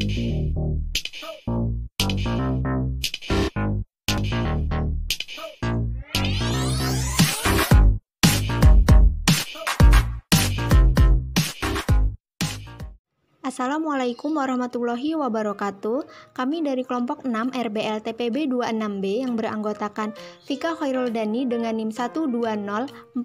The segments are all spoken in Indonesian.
Assalamualaikum warahmatullahi wabarakatuh. Kami dari kelompok 6 RBL TPB 26B yang beranggotakan Vika Khairul Dani dengan NIM 120400005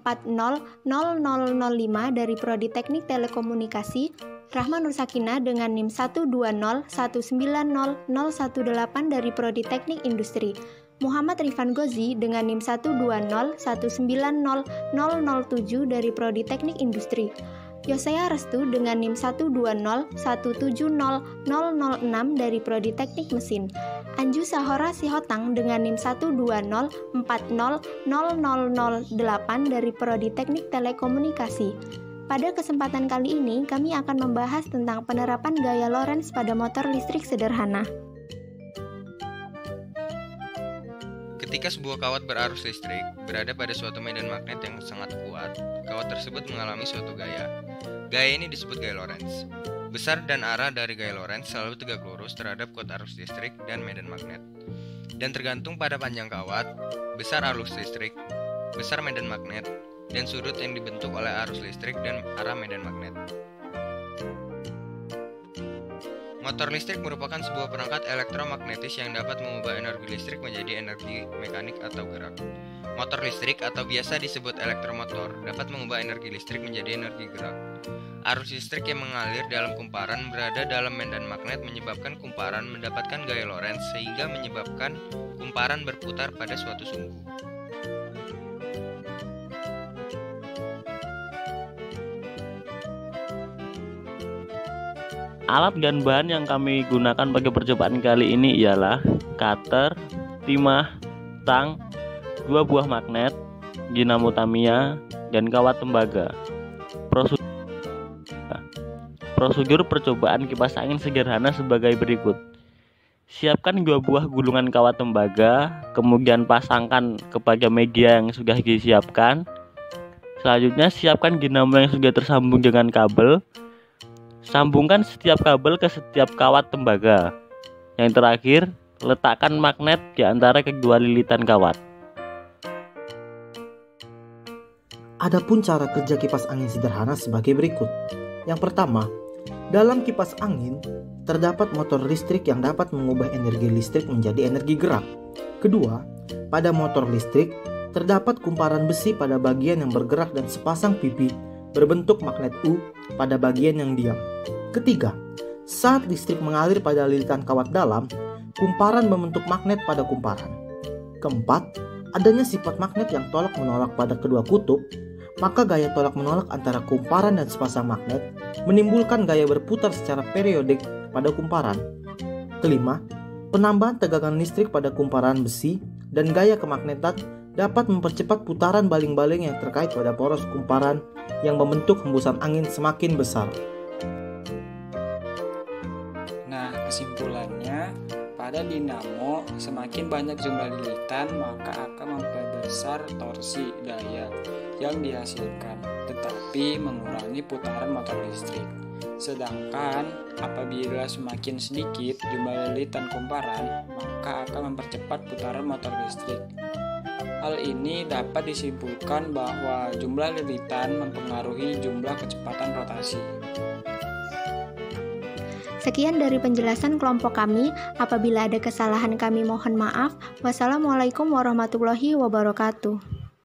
dari Prodi Teknik Telekomunikasi, Rahma Nur Sakinah dengan NIM 120190018 dari Prodi Teknik Industri, Muhammad Rifan Gozi dengan NIM 120190007 dari Prodi Teknik Industri, Yosea Restu dengan NIM 120170006 dari Prodi Teknik Mesin, Anju Sahora Sihotang dengan NIM 120400008 dari Prodi Teknik Telekomunikasi. Pada kesempatan kali ini, kami akan membahas tentang penerapan gaya Lorentz pada motor listrik sederhana. Ketika sebuah kawat berarus listrik berada pada suatu medan magnet yang sangat kuat, kawat tersebut mengalami suatu gaya. Gaya ini disebut gaya Lorentz. Besar dan arah dari gaya Lorentz selalu tegak lurus terhadap kuat arus listrik dan medan magnet. Dan tergantung pada panjang kawat, besar arus listrik, besar medan magnet, dan sudut yang dibentuk oleh arus listrik dan arah medan magnet. Motor listrik merupakan sebuah perangkat elektromagnetis yang dapat mengubah energi listrik menjadi energi mekanik atau gerak. Motor listrik atau biasa disebut elektromotor dapat mengubah energi listrik menjadi energi gerak. Arus listrik yang mengalir dalam kumparan berada dalam medan magnet menyebabkan kumparan mendapatkan gaya Lorentz sehingga menyebabkan kumparan berputar pada suatu sumbu. Alat dan bahan yang kami gunakan bagi percobaan kali ini ialah cutter, timah, tang, 2 buah magnet, dinamo Tamiya, dan kawat tembaga. Prosedur percobaan kipas angin sederhana sebagai berikut. Siapkan 2 buah gulungan kawat tembaga, kemudian pasangkan kepada media yang sudah disiapkan. Selanjutnya siapkan dinamo yang sudah tersambung dengan kabel. Sambungkan setiap kabel ke setiap kawat tembaga. Yang terakhir, letakkan magnet di antara kedua lilitan kawat. Adapun cara kerja kipas angin sederhana sebagai berikut. Yang pertama, dalam kipas angin terdapat motor listrik yang dapat mengubah energi listrik menjadi energi gerak. Kedua, pada motor listrik terdapat kumparan besi pada bagian yang bergerak dan sepasang pipi berbentuk magnet U pada bagian yang diam. Ketiga, saat listrik mengalir pada lilitan kawat dalam, kumparan membentuk magnet pada kumparan. Keempat, adanya sifat magnet yang tolak-menolak pada kedua kutub, maka gaya tolak-menolak antara kumparan dan sepasang magnet menimbulkan gaya berputar secara periodik pada kumparan. Kelima, penambahan tegangan listrik pada kumparan besi dan gaya kemagnetan dapat mempercepat putaran baling-baling yang terkait pada poros kumparan yang membentuk hembusan angin semakin besar. Nah, kesimpulannya, pada dinamo semakin banyak jumlah lilitan maka akan memperbesar torsi daya yang dihasilkan, tetapi mengurangi putaran motor listrik. Sedangkan apabila semakin sedikit jumlah lilitan kumparan, maka akan mempercepat putaran motor listrik. Hal ini dapat disimpulkan bahwa jumlah lilitan mempengaruhi jumlah kecepatan rotasi. Sekian dari penjelasan kelompok kami. Apabila ada kesalahan kami mohon maaf. Wassalamualaikum warahmatullahi wabarakatuh.